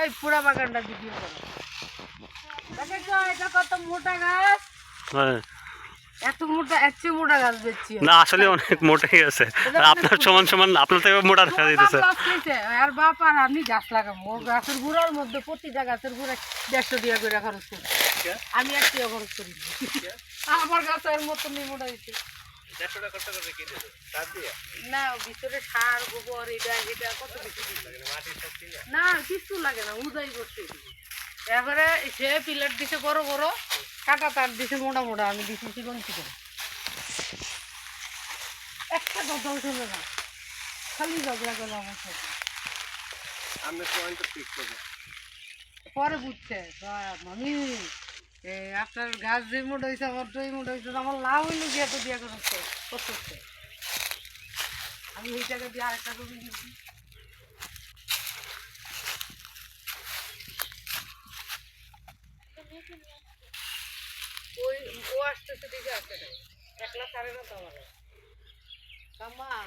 এই পুরা বাগানটা ভিডিও করো। দেখেছো এটা কত মোটা গাছ? হ্যাঁ এত মোটা, এত মোটা গাছ দেখছি। না আসলে অনেক মোটাই আছে, আপনার সমান সমান আপনার থেকে মোটা দেখা যাইতেছে। আর বাপ আর আমি গাছ লাগাবো, গাছের গুঁড়ার মধ্যে প্রতিটা গাছের গুঁড়ায় 150 টাকা করে খরচ করি। আমি 1 টাকা খরচ করি আমার গাছের মতনই মোটা হয়েছে। 150 টাকা খরচ করে কিনে দেবো সার দিয়ে? না ভিতরে সার গোবর এটা এটা কত কিছু না, কিছু লাগে না, উদাই করতে। এবারে সে পিলার দিছে বড় বড়, কাটা তার দিছে মোটা মোটা, আমি দিছি চিকন চিকন। একটা কথাও শুনে না, খালি ঝগড়া করে আমার সাথে। পরে বুঝছে মামি আপনার গাছ যে মোটা হয়েছে আমার তো এই মোটা হয়েছে, আমার লাভ হইলো গিয়ে তো বিয়ে করছে করছে। আমি এই টাকা দিয়ে আরেকটা জমি দিচ্ছি। ওই ও আসতেছে দিকে আসতে 1,09,000 আমার